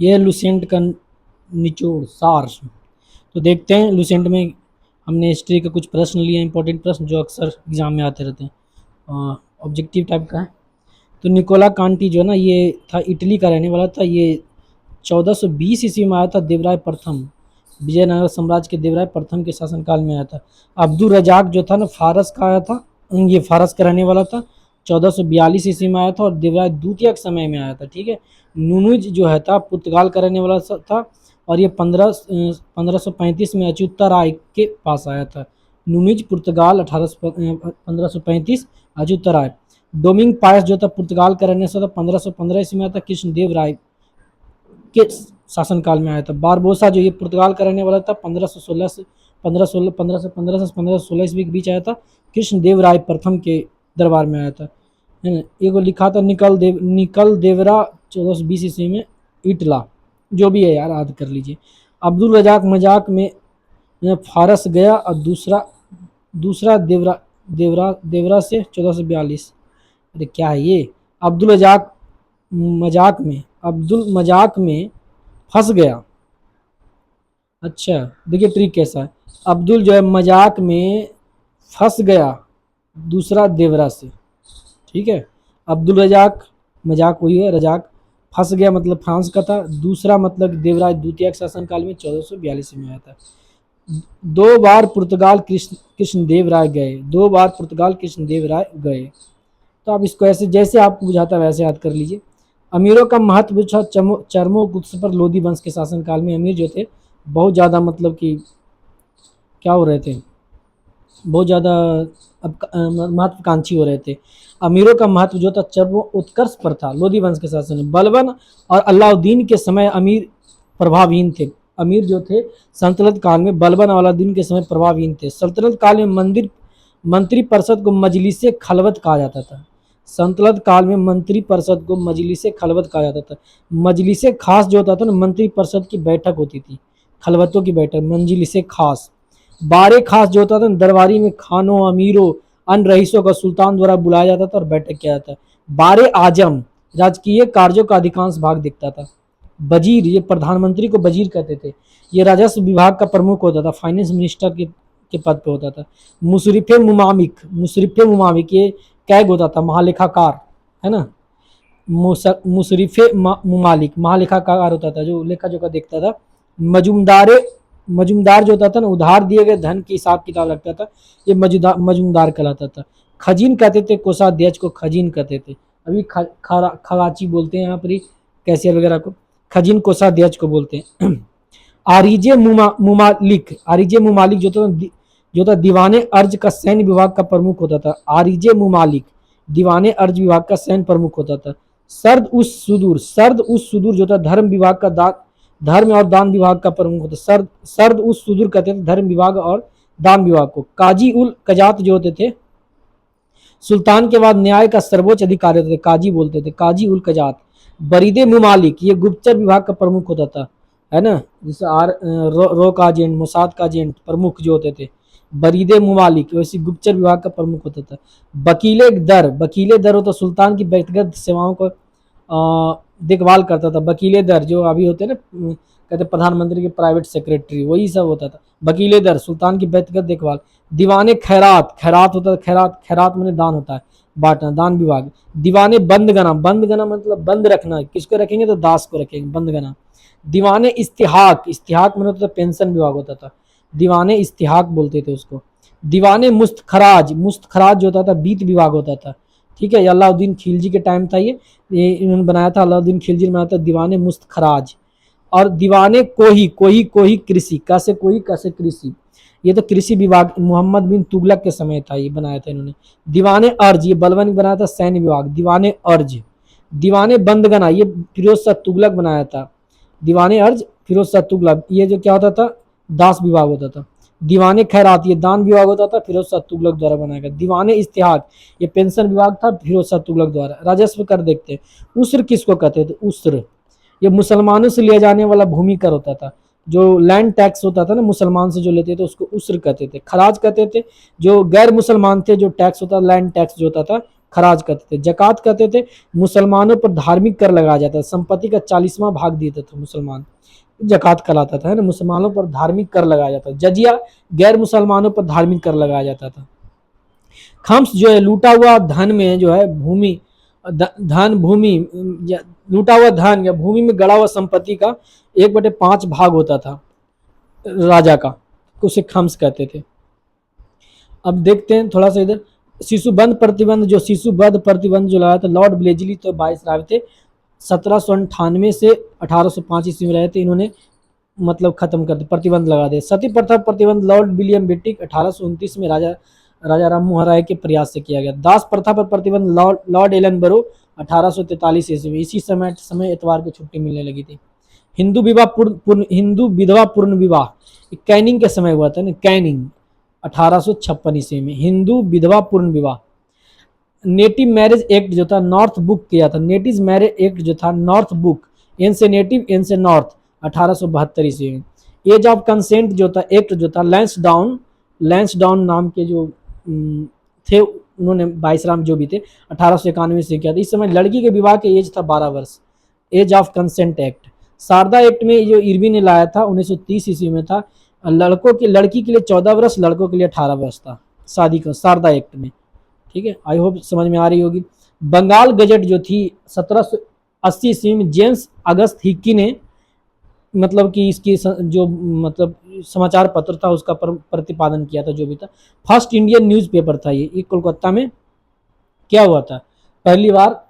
ये है लुसेंट का निचोड़ सार। तो देखते हैं लुसेंट में हमने हिस्ट्री का कुछ प्रश्न लिए, इंपॉर्टेंट प्रश्न जो अक्सर एग्जाम में आते रहते हैं, ऑब्जेक्टिव टाइप का है। तो निकोला कांटी जो है ना, ये था इटली का रहने वाला था। ये 1420 ईस्वी में आया था। देवराय प्रथम, विजयनगर साम्राज्य के देवराय प्रथम के शासनकाल में आया था। अब्दुल रजाक जो था ना, फारस का आया था। ये फारस का रहने वाला था। 1442 ईस्वी में आया था और देवराय द्वितीय के समय में आया था। ठीक है। नुनुज जो है था पुर्तगाल का रहने वाला था और ये 1535 में अच्युता राय के पास आया था। नुनिज पुर्तगाल 1535 अच्युता राय। डोमिंग पायस जो था पुर्तगाल का रहने वाला था, 1515 ईस्वी में आया था। कृष्णदेव राय के शासनकाल में आया था। बारबोसा जो ये पुर्तगाल का रहने वाला था, 1516 से 1516 ईस्वी के बीच आया था। कृष्णदेव राय प्रथम के दरबार में आया था, है ना। एगो लिखा था निकल देवरा 1420 ईस्वी में इटला। जो भी है यार, याद कर लीजिए। अब्दुल रजाक मजाक में फारस गया और दूसरा दूसरा देवरा देवरा देवरा से 1442। अरे क्या है ये? अब्दुल रजाक मजाक में फंस गया। अच्छा, देखिए ट्रिक कैसा है। अब्दुल जो है मजाक में फंस गया दूसरा देवरा से। ठीक है। अब्दुल रजाक, मजाक वही है, रजाक फंस गया मतलब फ्रांस का था। दूसरा मतलब देवराज द्वितीय के शासनकाल में 1442 में आया था। दो बार पुर्तगाल कृष्णदेव राय गए, 2 बार पुर्तगाल कृष्णदेव राय गए। तो आप इसको ऐसे, जैसे आपको बुझाता है वैसे याद कर लीजिए। अमीरों का महत्व था चरमो गुत्स पर लोधी वंश के शासनकाल में। अमीर जो थे बहुत ज़्यादा, मतलब कि क्या हो रहे थे, बहुत ज़्यादा महत्वाकांक्षी हो रहे थे। अमीरों का महत्व जो था चरमो उत्कर्ष पर था लोधी वंश के शासन में। बलबन और अलाउद्दीन के समय अमीर प्रभावहीन थे। अमीर जो थे सल्तनत काल में, बलबन और अलाउद्दीन के समय प्रभावहीन थे। सल्तनत काल में मंत्री परिषद को मजलिस खलवत कहा जाता था। सल्तनत काल में मंत्री परिषद को मजलिस खलवत कहा जाता था। मजलिस खास जो होता था ना, मंत्री परिषद की बैठक होती थी, खलवतों की बैठक, मजलिस खास। बारे खास जो होता था दरबारी में खानों, अमीरों, अन्य रईसों का सुल्तान द्वारा बुलाया जाता था और बैठक किया जाता। बारे आजम राजकीय कार्यों का अधिकांश भाग दिखता था। वजीर, ये प्रधानमंत्री को वजीर कहते थे। ये राजस्व विभाग का प्रमुख होता था, फाइनेंस मिनिस्टर के पद पे होता था। मुशरिफ मुमामिक ये कैग होता था, महालेखाकार, है ना। मुशरिफ मुमालिक महालेखाकार होता था, जो लेखा जोखा देखता था। मजुमदार मजुमदार जो होता था ना, उधार दिए गए धन की हिसाब किताब रखता था, ये मजुमदार कहलाता था। खजीन कहते थे, कोषाध्यक्ष को खजीन कहते थे। अभी खराची बोलते हैं यहाँ पर, कैशियर वगैरह को खजीन कोषाध्यक्ष को बोलते हैं। आरिजे मुमालिक जो था दीवाने अर्ज का सैन्य विभाग का प्रमुख होता था। आरिजे मुमालिक दीवाने अर्ज विभाग का सैन्य प्रमुख होता था। सर्द उस सुदूर जो था धर्म और दान विभाग का प्रमुख होता। सर्द उस सुदूर कहते थे धर्म विभाग और दान विभाग को। काजी उल कजात जो होते थे सुल्तान के बाद न्याय का सर्वोच्च अधिकारी होते थे, काजी बोलते थे, काजी उल कजात। बरीदे मुमालिक ये गुप्तचर विभाग का प्रमुख होता था, है ना। जैसे रो का एजेंट, मोसाद का एजेंट प्रमुख जो होते थे, बरीदे मुमालिक वैसे गुप्तचर विभाग का प्रमुख होता था। वकीले दर होता सुल्तान की व्यक्तिगत सेवाओं को देखभाल करता था। वकीले दर जो अभी होते हैं ना, कहते प्रधानमंत्री के प्राइवेट सेक्रेटरी, वही सब होता था। वकीले दर सुल्तान की व्यक्तिगत देखभाल। दीवाने खैरात होता है, खैरात मैंने दान होता है, बांटना, दान विभाग। दीवाने बंदगना मतलब बंद रखना, किसको रखेंगे तो दास को रखेंगे, बंदगना। दीवाने इस्तिहाक मैंने होता था, पेंशन विभाग होता था, दीवाने इस्तिहाक बोलते थे उसको। दीवाने मुस्तखराज जो होता था बीत विभाग होता था। ठीक है, अलाउद्दीन खिलजी के टाइम था ये इन्होंने बनाया था, अलाउद्दीन खिलजी ने बनाया था दीवाने मुस्तखराज। और दीवाने कोही कृषि, कैसे कृषि, ये तो कृषि विभाग मोहम्मद बिन तुगलक के समय था, ये बनाया था इन्होंने। दीवाने अर्ज ये बलबन बनाया था, सैन्य विभाग, दीवाने अर्ज। दीवाने बंदगना ये फिरोज शाह तुगलक बनाया था, दीवाने अर्ज फिरोज शाह तुगलक। ये जो क्या होता था, दास विभाग होता था। दीवाने खैरात ये दान विभाग होता था, फिरोज शाह तुगलक द्वारा बनाया गया। दीवाने इस्तिहाक ये पेंशन विभाग था, फिरोज शाह तुगलक द्वारा। राजस्व कर देखते हैं, उस्र किसको कहते थे, उस्र ये मुसलमानों से लिया जाने वाला भूमि कर होता था। जो लैंड टैक्स होता था ना, मुसलमान से जो लेते थे उसको उस्र कहते थे। खराज कहते थे जो गैर मुसलमान थे, जो टैक्स होता लैंड टैक्स जो होता था खराज कहते थे। जकात कहते थे मुसलमानों पर धार्मिक कर लगाया जाता है, संपत्ति का 40वां भाग देते थे मुसलमान, जकात कहलाता था, है ना। मुसलमानों पर धार्मिक कर लगाया जाता था। जजिया गैर मुसलमानों पर धार्मिक कर लगाया जाता था। खम्स जो है लूटा हुआ धन में जो है भूमि धन भूमि या लूटा हुआ धन या भूमि में गड़ा हुआ संपत्ति का 1/5 भाग होता था राजा का, उसे खम्स कहते थे। अब देखते हैं थोड़ा सा इधर शिशुबंध प्रतिबंध, जो शिशुबंध प्रतिबंध जो लगाया था लॉर्ड ब्लेजली तो वाइसराय थे, 1798 से 1805 ईस्वी में रहे थे, इन्होंने मतलब खत्म कर दिया, प्रतिबंध लगा दिया। सती प्रथा प्रतिबंध लॉर्ड विलियम बेटिक 1829 में राजा राम मोहन राय के प्रयास से किया गया। दास प्रथा पर प्रतिबंध लॉर्ड एलन बरो 1843 ईस्वी में, इसी समय एतवार की छुट्टी मिलने लगी थी। हिंदू विधवा पूर्ण विवाह कैनिंग के समय हुआ था ना, कैनिंग 1856 ईस्वी में, हिंदू विधवा पूर्ण विवाह। नेटिव मैरिज एक्ट जो था नॉर्थ बुक किया था, नेटिव मैरिज एक्ट जो था नॉर्थ बुक, एन से नेटिव एन से नॉर्थ, 1872 ईस्वी में। एज ऑफ कंसेंट जो था एक्ट जो था लैंसडाउन नाम के जो थे, उन्होंने वाइसराय जो भी थे 1891 से किया था। इस समय लड़की के विवाह के एज था 12 वर्ष, age of consent act. Sharda act में जो इरविन ने लाया था 1930 ईस्वी में था, लड़की के लिए 14 वर्ष, लड़कों के लिए 18 वर्ष था शादी का, शारदा एक्ट में। ठीक है, आई होप समझ में आ रही होगी। बंगाल गजट जो थी 1780 ईस्वी में जेम्स अगस्त हिक्की ने मतलब कि इसकी जो मतलब समाचार पत्र था उसका प्रतिपादन किया था, जो भी था। फर्स्ट इंडियन न्यूज़पेपर था ये कोलकाता में क्या हुआ था, पहली बार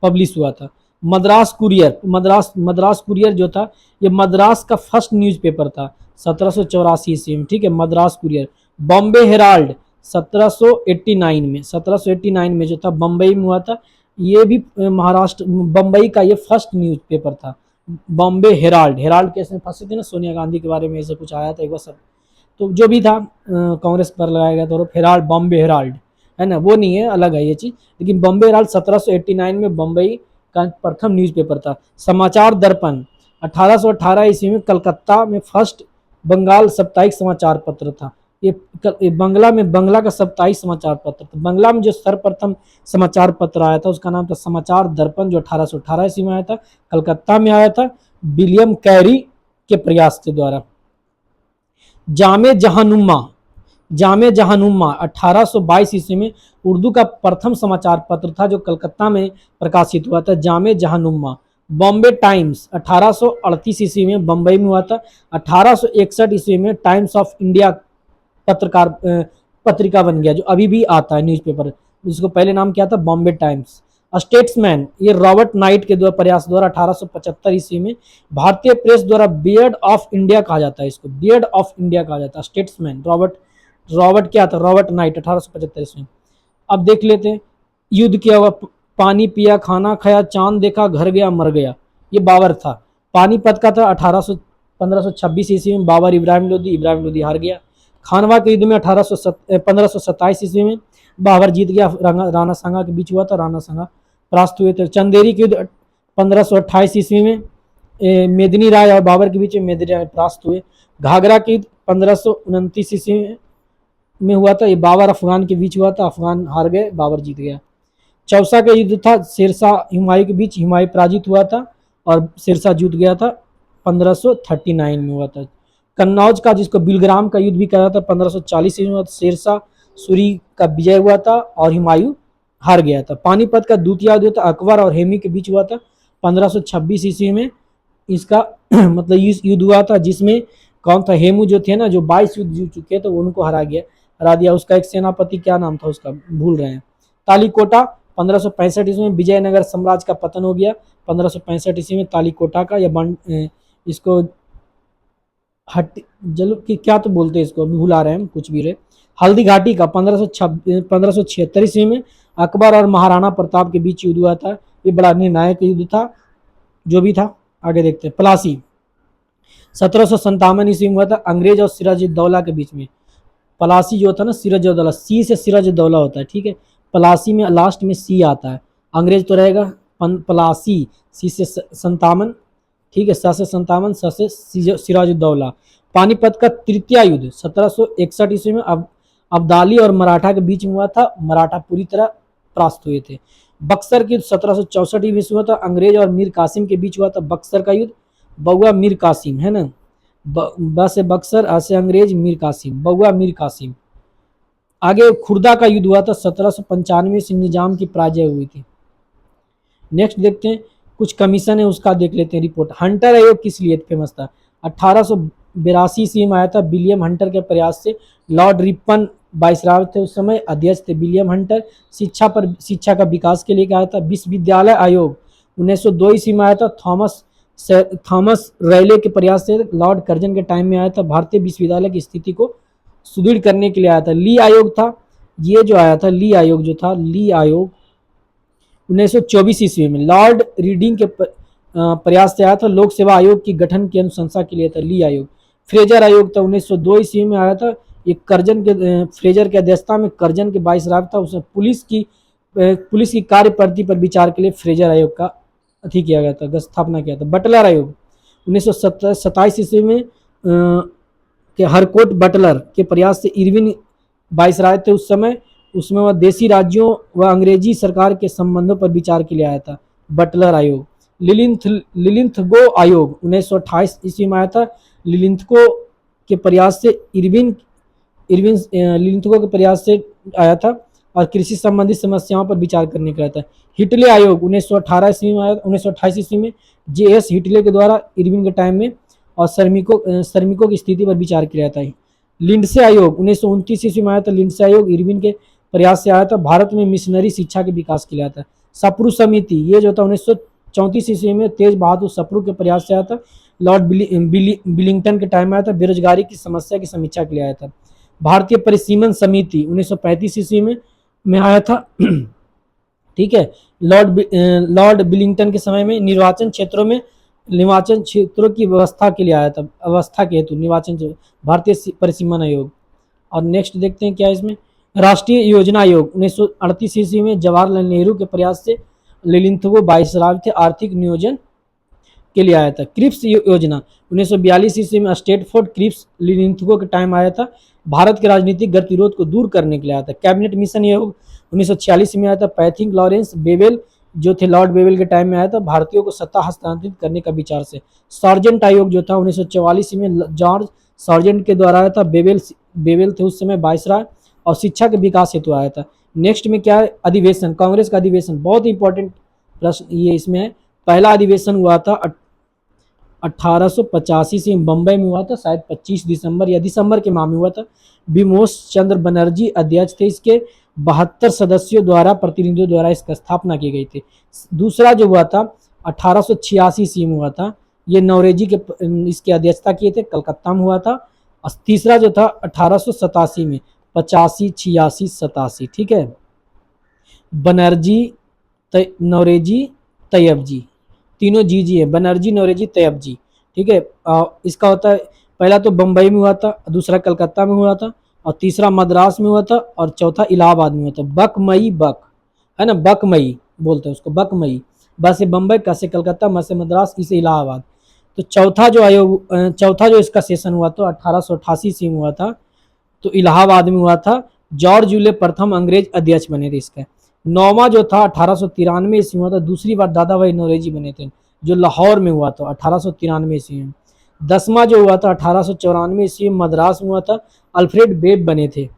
पब्लिश हुआ था। मद्रास कुरियर जो था ये मद्रास का फर्स्ट न्यूज़पेपर था 1784 ईस्वी में। ठीक है, मद्रास कुरियर। बॉम्बे हेराल्ड 1789 में जो था बम्बई में हुआ था, ये भी महाराष्ट्र बम्बई का ये फर्स्ट न्यूज़पेपर था। बॉम्बे हेराल्ड केस में फंसे थे ना, सोनिया गांधी के बारे में ऐसे कुछ आया था एक बार सब, तो जो भी था कांग्रेस पर लगाया गया था हेराल्ड, बॉम्बे हेराल्ड है ना, वो नहीं है, अलग है ये चीज़। लेकिन बॉम्बे हेराल्ड 1789 में बम्बई का प्रथम न्यूज़पेपर था। समाचार दर्पण 1818 ईस्वी में कलकत्ता में फर्स्ट बंगाल साप्ताहिक समाचार पत्र था। ये बंगला का साप्ताहिक समाचार पत्र था। बंगला में जो सर्वप्रथम समाचार पत्र आया था उसका नाम था समाचार दर्पण, जो 1818 ईस्वी में आया था, कलकत्ता में आया था विलियम कैरी के प्रयास के द्वारा। जामे जहानुम्मा 1822 ईस्वी में उर्दू का प्रथम समाचार पत्र था जो कलकत्ता में प्रकाशित हुआ था, जामे जहानुम्मा। बॉम्बे टाइम्स 1838 ईस्वी में बम्बई में हुआ था। 1861 ईस्वी में टाइम्स ऑफ इंडिया पत्रिका बन गया, जो अभी भी आता है न्यूज़पेपर, जिसको पहले नाम क्या था, बॉम्बे टाइम्स। स्टेट्समैन ये रॉबर्ट नाइट के प्रयास द्वारा 1875 ईस्वी में भारतीय प्रेस द्वारा बियर्ड ऑफ इंडिया कहा जाता है, इसको बियर्ड ऑफ इंडिया कहा जाता है। स्टेट्समैन रॉबर्ट क्या था, रॉबर्ट नाइट 1875 ईस्वी। अब देख लेते हैं युद्ध किया हुआ, पानी पिया खाना खाया चांद देखा घर गया मर गया, ये बाबर था। पानीपत का था 1526 ईस्वी में, बाबर इब्राहिम लोदी हार गया। खानवा के युद्ध में 1527 ईस्वी में बाबर जीत गया, राणा सांगा के बीच हुआ था, राणा सांगा परास्त हुए थे। चंदेरी के युद्ध 1528 ईस्वी में मेदिनी राय और बाबर के बीच में मेदिनी राय परास्त हुए। घाघरा के युद्ध 1529 ईस्वी में हुआ था, ये बाबर अफगान के बीच हुआ था, अफगान हार गए, बाबर जीत गया। चौसा का युद्ध था शेरशाह हुमायूं के बीच, हुमायूं पराजित हुआ था और शेरशाह जीत गया था, 1539 में हुआ था। कन्नौज का जिसको बिलग्राम का युद्ध भी कहा जाता है 1540 ईस्वी में, शेरशाह सूरी का विजय हुआ था और हुमायूं हार गया था। पानीपत का द्वितीय युद्ध था अकबर और हेमी के बीच हुआ था 1526 ईस्वी में, इसका मतलब युद्ध हुआ था जिसमें कौन था, हेमू जो थे ना, जो 22 युद्ध जीत चुके थे उनको हरा दिया। उसका एक सेनापति क्या नाम था उसका भूल रहे हैं। तालीकोटा 1565 ईस्वी में विजयनगर साम्राज्य का पतन हो गया, 1565 ईस्वी में तालीकोटा का, या इसको जलो कि क्या तो बोलते हैं इसको, भुला रहे हैं कुछ भी रहे। हल्दी घाटी का 1576 ईस्वी में अकबर और महाराणा प्रताप के बीच युद्ध हुआ था, ये बड़ा निर्णायक युद्ध था, जो भी था आगे देखते हैं। प्लासी 1757 ईस्वी में हुआ था अंग्रेज और सिराजुद्दौला के बीच में। प्लासी जो था ना, सिराजुद्दौला, सी से सिराजुद्दौला होता है, ठीक है, प्लासी में लास्ट में सी आता है, अंग्रेज तो रहेगा प्लासी, सी से 57, ठीक है, स से 57, स से सिराजुद्दौला। पानीपत का तृतीय युद्ध 1761 ईस्वी में अब्दाली और मराठा के बीच में हुआ था, मराठा पूरी तरह परास्त हुए थे। बक्सर के युद्ध 1764 ईस्वी में हुआ था, अंग्रेज और मीर कासिम के बीच हुआ था बक्सर का युद्ध। बउआ मीर कासिम है ना, ब से बक्सर, आ से अंग्रेज, मीर कासिम, बउआ मीर कासिम। आगे खुर्दा का युद्ध हुआ था 1795 से, निजाम की पराजय हुई थी। नेक्स्ट देखते हैं, कुछ कमीशन है उसका देख लेते हैं रिपोर्ट। हंटर आयोग किस लिए फेमस था? 1882 ईस्वी में आया था, विलियम हंटर के प्रयास से। लॉर्ड रिपन वाइसराय थे उस समय, अध्यक्ष थे विलियम हंटर। शिक्षा का विकास के लिए आया था। विश्वविद्यालय आयोग 1902 ईस्वी में आया था, थॉमस रैले के प्रयास से। लॉर्ड कर्जन के टाइम में आया था, भारतीय विश्वविद्यालय की स्थिति को सुदृढ़ करने के लिए आया था। ली आयोग था, ये जो आया था ली आयोग जो था, ली आयोग 1924 ईस्वी में लॉर्ड रीडिंग के प्रयास से आया था। लोक सेवा आयोग की गठन की अनुशंसा के लिए था ली आयोग। फ्रेजर आयोग था 1902 ईस्वी में आया था, एक कर्जन के फ्रेजर की अध्यक्षता में कर्जन के वाइसराय था, उसने पुलिस की कार्य पद्धति पर विचार के लिए फ्रेजर आयोग का अधिक किया गया था, स्थापना किया था। बटलर आयोग 1927 ईस्वी में के हरकोट बटलर के प्रयास से इरविन वाइसराय थे उस समय, उसमें वह देशी राज्यों व अंग्रेजी सरकार के संबंधों पर विचार के लिए आया था, बटलर आयोग। लिलिंथगो आयोग 1928 ईस्वी में आया था, लिलिंथगो के प्रयास से लिलिंथगो के प्रयास से आया था और कृषि संबंधी समस्याओं पर विचार करने का था। हिटले आयोग 1918 ईस्वी में आया, 1928 ईस्वी में जे.एस. हिटले के द्वारा इरविन के टाइम में, और श्रमिकों की स्थिति पर विचार किया था। लिंडसे आयोग 1929 ईस्वी में आया था, लिंडसे आयोग इरविन के प्रयास से आया था, भारत में मिशनरी शिक्षा के विकास के लिए आया था। सप्रू समिति, ये जो था 1934 ईस्वी में तेज बहादुर सप्रू के प्रयास से आया था, लॉर्ड बिलिंगटन के टाइम में आया था, बेरोजगारी की समस्या की समीक्षा के लिए आया था। भारतीय परिसीमन समिति 1935 ईस्वी में आया था, ठीक है। लॉर्ड बिलिंगटन के समय में निर्वाचन क्षेत्रों की व्यवस्था के लिए आया था, अवस्था के हेतु भारतीय परिसीमन आयोग। और नेक्स्ट देखते हैं क्या है इसमें, राष्ट्रीय योजना आयोग 1938 ईस्वी में जवाहरलाल नेहरू के प्रयास से लिलिंथगो वाइसराय थे, आर्थिक नियोजन के लिए आया था। क्रिप्स योजना 1942 ईस्वी में स्टेटफोर्ड क्रिप्स लिलिंथगो के टाइम आया था, भारत के राजनीतिक गतिरोध को दूर करने के लिए आया था। कैबिनेट मिशन आयोग 1946 में आया था, पैथिंग लॉरेंस बेवेल जो थे लॉर्ड बेवेल के टाइम में आया था, भारतीयों को सत्ता हस्तांतरित करने का विचार से। सार्जेंट आयोग जो था 1944 में जॉर्ज सार्जेंट के द्वारा आया था, बेवेल थे उस समय वाइसराय, और शिक्षा के विकास हेतु आया था। नेक्स्ट में क्या है, अधिवेशन, कांग्रेस का अधिवेशन, बहुत इंपॉर्टेंट प्रश्न ये इसमें है। पहला अधिवेशन हुआ था 1885 से बम्बई में हुआ था, शायद 25 दिसंबर या दिसंबर के माह में हुआ था। विमोश चंद्र बनर्जी अध्यक्ष थे इसके, 72 सदस्यों द्वारा, प्रतिनिधियों द्वारा इसका स्थापना की गई थी। दूसरा जो हुआ था 1886 ईस्वी में हुआ था, ये नौरेजी के इसकी अध्यक्षता किए थे, कलकत्ता में हुआ था। और तीसरा जो था 1887 में, 85, 86, 87, ठीक है। बनर्जी, नौरेजी, तैयब जी, तीनों जी है, बनर्जी, नौरेजी, तैयब जी, ठीक है। इसका होता है, पहला तो बम्बई में हुआ था, दूसरा कलकत्ता में हुआ था, और तीसरा मद्रास में हुआ था, और चौथा इलाहाबाद में हुआ था। बकमई, बक है ना, बकमई बोलते हैं उसको, बकमई। ब से बम्बई, क से कलकत्ता, म से मद्रास, ई से इलाहाबाद। तो चौथा जो इसका सेशन हुआ तो 1888 ईस्वी में हुआ था, तो इलाहाबाद में हुआ था। जॉर्ज यूले प्रथम अंग्रेज अध्यक्ष बने थे इसका। नौवां जो था 1893 ईस्वी में हुआ था, दूसरी बार दादा भाई नौरोजी बने थे, जो लाहौर में हुआ था 1893 ईस्वी में। 10वां जो हुआ था 1894 ईस्वी में मद्रास में हुआ था, अल्फ्रेड बेब बने थे।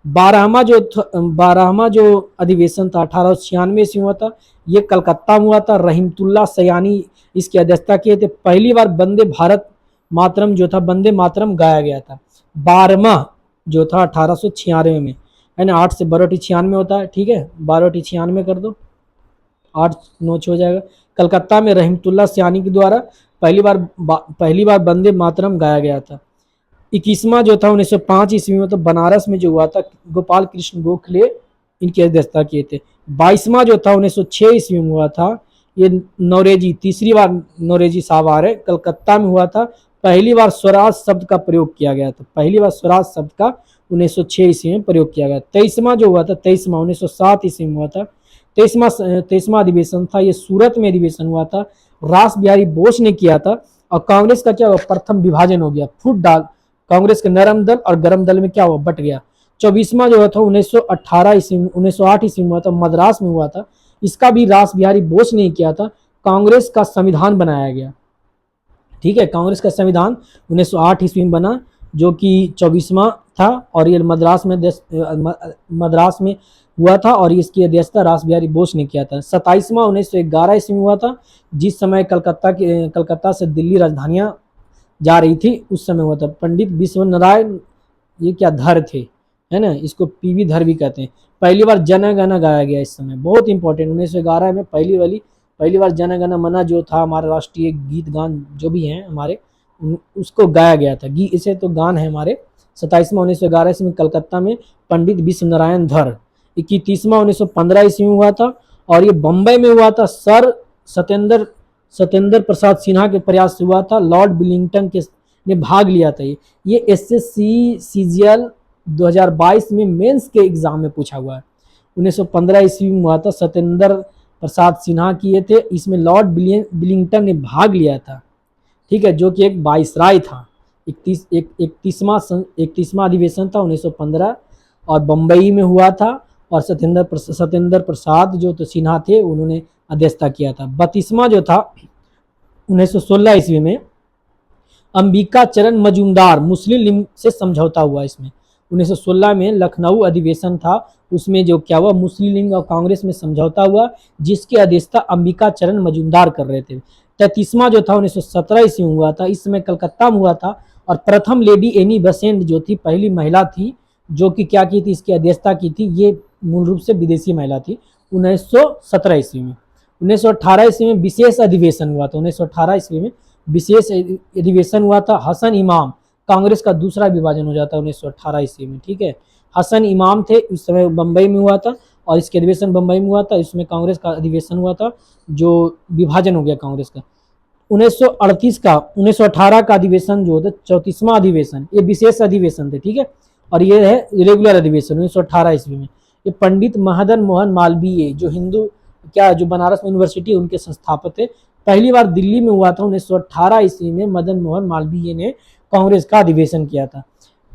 12वां जो अधिवेशन था 1896 ईस्वी में हुआ था, ये कलकत्ता में हुआ था, रहीमतुल्ला सयानी इसकी अध्यक्षता किए थे। पहली बार वंदे भारत मातरम जो था, वंदे मातरम गाया गया था। 12वां जो था 1896 में, है ना, 8 से 12 96 होता है, ठीक है, 12 96 कर दो, 8 9 हो जाएगा। कलकत्ता में रहीमतुल्ला सयानी के द्वारा पहली बार वंदे मातरम गाया गया था। 21वां जो था 1905 ईस्वी में, तो बनारस में जो हुआ था, गोपाल कृष्ण गोखले इनकी अध्यक्षता किए थे। 22वां जो था 1906 ईस्वी में हुआ था, ये नौरेजी, तीसरी बार नौरेजी साहब आ रहे, कलकत्ता में हुआ था। पहली बार स्वराज शब्द का प्रयोग किया गया था, पहली बार स्वराज शब्द का 1906 ईस्वी में प्रयोग किया गया। 23वां जो हुआ था, 23वां 1907 ईस्वी में हुआ था, 23वां अधिवेशन था, ये सूरत में अधिवेशन हुआ था, रास बिहारी बोस ने किया था। और कांग्रेस का क्या हुआ, प्रथम विभाजन हो गया, फूट डाल, कांग्रेस के नरम दल और गरम दल में क्या हुआ, बट गया। 24वां जो था 1908 ईस्वी में हुआ था, मद्रास में हुआ था। इसका भी रास बिहारी बोस ने किया था। कांग्रेस का संविधान बनाया गया, ठीक है। कांग्रेस का संविधान 1908 ईस्वी में बना, जो कि 24वां था, और ये मद्रास में हुआ था, और इसकी अध्यक्षता रास बिहारी बोस ने किया था। 27वां 1911 ईस्वी में हुआ था, जिस समय कलकत्ता से दिल्ली राजधानियां जा रही थी, उस समय हुआ था। पंडित विश्व नारायण ये क्या धर थे, है ना, इसको पीवी धर भी कहते हैं। पहली बार जन गण गाया गया इस समय, बहुत इंपॉर्टेंट। 1911 में पहली बार जन गण मन जो था हमारा राष्ट्रीय गीत गान जो भी हैं हमारे, उसको गाया गया था। इसे तो गान है हमारे। 27वां 1911 ईस्वी में कलकत्ता में पंडित विश्व नारायण धर। 31वां 1915 ईस्वी में हुआ था, और ये बम्बई में हुआ था। सर सत्येंद्र प्रसाद सिन्हा के प्रयास से हुआ था। लॉर्ड विलिंगटन के ने भाग लिया था। ये एसएससी सीजीएल 2022 में मेंस के एग्जाम में पूछा हुआ है। 1915 ईस्वी में हुआ था, सत्येंद्र प्रसाद सिन्हा किए थे। इसमें लॉर्ड विलिंगटन ने भाग लिया था, ठीक है, जो कि एक वाइसराय था। 31वां अधिवेशन था 1915, और बम्बई में हुआ था, और सत्येंद्र प्रसाद जो तो सिन्हा थे, उन्होंने अध्यक्षता किया था। 32वां जो था 1916 ईस्वी में अंबिका चरण मजूमदार मुस्लिम लीग से समझौता हुआ। इसमें 1916 में लखनऊ अधिवेशन था, उसमें जो क्या हुआ, मुस्लिम लीग और कांग्रेस में समझौता हुआ, जिसकी अध्यक्षता अंबिका चरण मजूमदार कर रहे थे। 33वां जो था 1917 ईस्वी में हुआ था, इस समय कलकत्ता में हुआ था, और प्रथम लेडी एनी बेसेंट जो थी, पहली महिला थी जो कि क्या की थी, इसकी अध्यक्षता की थी। ये मूल रूप से विदेशी महिला थी। 1917 ईस्वी में 1918 ईस्वी में विशेष अधिवेशन हुआ था। 1918 ईस्वी में विशेष अधिवेशन हुआ था। हसन इमाम, कांग्रेस का दूसरा विभाजन हो जाता है 1918 ईस्वी में, ठीक है। हसन इमाम थे, उस समय बम्बई में हुआ था, और इसके अधिवेशन बम्बई में हुआ था। इसमें कांग्रेस का अधिवेशन हुआ था, जो विभाजन हो गया कांग्रेस का। 1918 का अधिवेशन जो होता है 34वां अधिवेशन, ये विशेष अधिवेशन थे, ठीक है, और ये है रेगुलर अधिवेशन 1918 ईस्वी में। ये पंडित मदन मोहन मालवीय जो बनारस यूनिवर्सिटी उनके संस्थापक थे। पहली बार दिल्ली में हुआ था 1918 ईस्वी में, मदन मोहन मालवीय ने कांग्रेस का अधिवेशन किया था।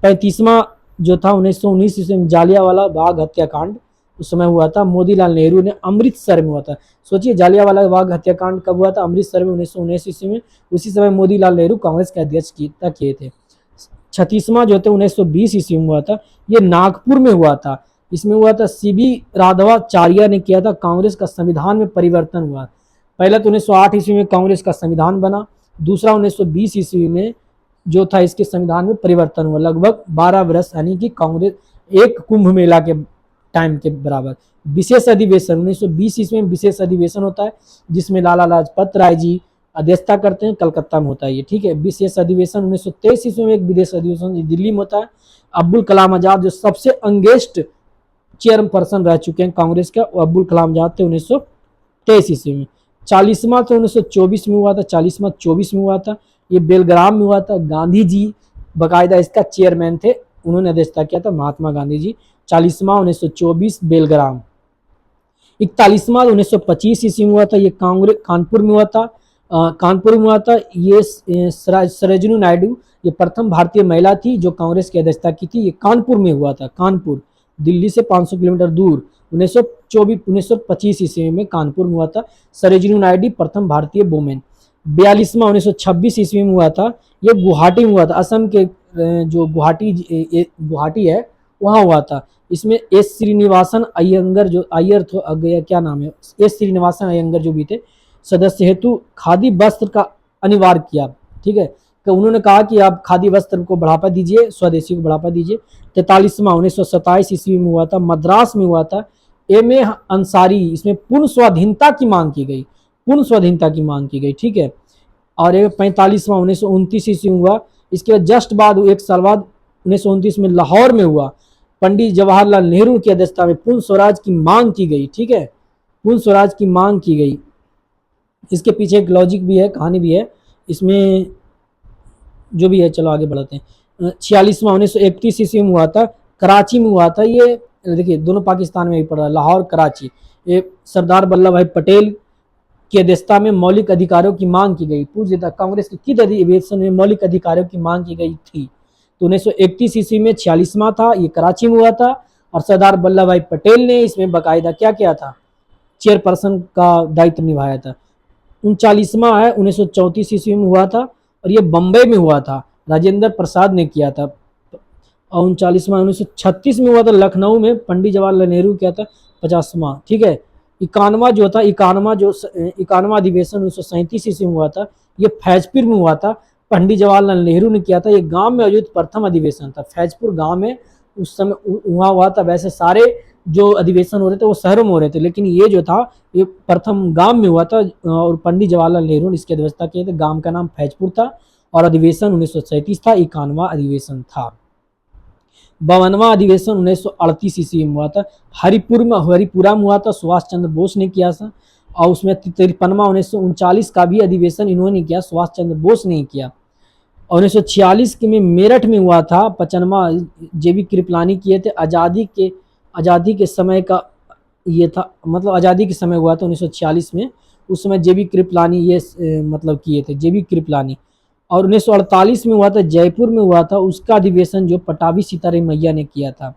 35वां जो था 1919 ईस्वी में जालियांवाला बाग हत्याकांड उस समय हुआ था। मोतीलाल नेहरू ने अमृतसर में हुआ था। सोचिए, जालियांवाला बाग हत्याकांड कब हुआ था, अमृतसर में 1919 ईस्वी में। उसी समय मोतीलाल नेहरू कांग्रेस के अध्यक्ष किए थे। 36वां जो था 1920 ईस्वी में हुआ था, ये नागपुर में हुआ था। इसमें हुआ था सीबी राघवाचार्य ने किया था। कांग्रेस का संविधान में परिवर्तन हुआ। पहला तो 1908 ईस्वी में कांग्रेस का संविधान बना, दूसरा 1920 ईस्वी में जो था इसके संविधान में परिवर्तन हुआ। लगभग 12 वर्ष, यानी कि कांग्रेस एक कुंभ मेला के टाइम के बराबर। विशेष अधिवेशन 1920 ईस्वी में विशेष अधिवेशन होता है, जिसमें लाला लाजपत राय जी अध्यक्षता करते हैं। कलकत्ता में होता है ये, ठीक है। विशेष अधिवेशन 1923 ईस्वी में एक विशेष अधिवेशन दिल्ली में होता है। अब्दुल कलाम आजाद जो सबसे यंगेस्ट चेयरपर्सन रह चुके हैं कांग्रेस का, अब्दुल कलाम आजाद थे 1923 ईस्वी में। 40वां तो 1924 में हुआ था, 40वां 24 में हुआ था, ये बेलग्राम में हुआ था। गांधी जी बाकायदा इसका चेयरमैन थे, उन्होंने अध्यक्षता किया था, महात्मा गांधी जी। 40वां 1924 बेलग्राम। 41वां 1925 ईस्वी में हुआ था, ये कानपुर में हुआ था। ये सरोजिनी नायडू ये प्रथम भारतीय महिला थी जो कांग्रेस की अध्यक्षता की थी। ये कानपुर में हुआ था, कानपुर दिल्ली से 500 किलोमीटर दूर। 1925 ईस्वी में कानपुर में हुआ था। सरोजिनी नायडू प्रथम भारतीय वुमेन। 42वां 1926 ईस्वी में हुआ था, ये गुवाहाटी में हुआ था। असम के जो गुवाहाटी है वहाँ हुआ था। इसमें एस श्रीनिवासन अयंगर क्या नाम है, एस श्रीनिवासन अयंगर जो भी थे, सदस्य हेतु खादी वस्त्र का अनिवार्य किया, ठीक है। तो उन्होंने कहा कि आप खादी वस्त्र को बढ़ावा दीजिए, स्वदेशी को बढ़ावा दीजिए। 43वां 1927 ईस्वी में हुआ था, मद्रास में हुआ था। एम.ए. अंसारी, इसमें पूर्ण स्वाधीनता की मांग की गई, ठीक है। और 45वां 1929 ईस्वी में हुआ। इसके बाद जस्ट बाद एक साल बाद 1929 में लाहौर में हुआ, पंडित जवाहरलाल नेहरू की अध्यक्षता में पूर्ण स्वराज की मांग की गई, ठीक है, पूर्ण स्वराज की मांग की गई। इसके पीछे एक लॉजिक भी है, कहानी भी है इसमें, जो भी है चलो आगे बढ़ते हैं। 46वां 1931 ईस्वी में हुआ था, कराची में हुआ था। ये देखिए दोनों पाकिस्तान में भी पड़ रहा है, लाहौर कराची। ये सरदार वल्लभ भाई पटेल की अध्यक्षता में मौलिक अधिकारों की मांग की गई। पूछ देता कांग्रेस के किस अधिवेशन में मौलिक अधिकारों की मांग की गई थी, तो 1931 ईस्वी में 46वां था, ये कराची में हुआ था। और सरदार वल्लभ भाई पटेल ने इसमें बाकायदा क्या किया था, चेयरपर्सन का दायित्व निभाया था। 39वां है 1934 ईस्वी में हुआ था और ये बम्बई में हुआ था, राजेंद्र प्रसाद ने किया था। और 39वां 1936 में हुआ था लखनऊ में, पंडित जवाहरलाल नेहरू किया था 50वां। ठीक है, 51वां जो था 51वां अधिवेशन 1937 ईस्वी में हुआ था, ये फैजपुर में हुआ था, पंडित जवाहरलाल नेहरू ने किया था। ये गांव में आयोजित प्रथम अधिवेशन था, फैजपुर गांव में उस समय वहाँ हुआ था। वैसे सारे जो अधिवेशन हो रहे थे वो शहरों में हो रहे थे, लेकिन ये जो था ये प्रथम गांव में हुआ था और पंडित जवाहरलाल नेहरू ने इसकी अध्यक्षता की थी। गांव का नाम फैजपुर था और अधिवेशन 1937 था, 51वां अधिवेशन था। 52वां अधिवेशन 1938 ईस्वी में हुआ था, हरिपुरा में हुआ था, सुभाष चंद्र बोस ने किया था। और उसमें 53वां 1939 का भी अधिवेशन इन्होंने किया, सुभाष चंद्र बोस ने किया। और 1946 में मेरठ में हुआ था 55वां, जेबी कृपलानी किए थे। आज़ादी के समय का ये था, मतलब आज़ादी के समय हुआ था 1946 में, उस समय जेबी कृपलानी ये मतलब किए थे, जेबी कृपलानी। और 1948 में हुआ था, जयपुर में हुआ था, उसका अधिवेशन जो पटाभी सितारे मैया ने किया था।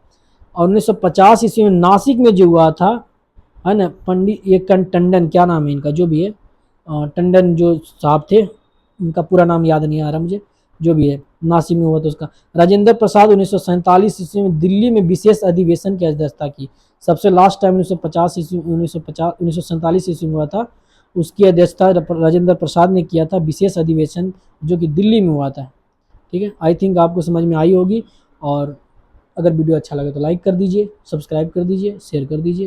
और 1950 ईस्वी में नासिक में जो हुआ था, है ना, पंडित ये टंडन, क्या नाम है इनका, जो भी है टंडन जो साहब थे, इनका पूरा नाम याद नहीं आ रहा मुझे, जो भी है, नासिक में हुआ था उसका। राजेंद्र प्रसाद 1947 ईस्वी में दिल्ली में विशेष अधिवेशन की अध्यक्षता की। सबसे लास्ट टाइम 1947 ईस्वी में हुआ था, उसकी अध्यक्षता राजेंद्र प्रसाद ने किया था, विशेष अधिवेशन जो कि दिल्ली में हुआ था। ठीक है, आई थिंक आपको समझ में आई होगी। और अगर वीडियो अच्छा लगे तो लाइक कर दीजिए, सब्सक्राइब कर दीजिए, शेयर कर दीजिए।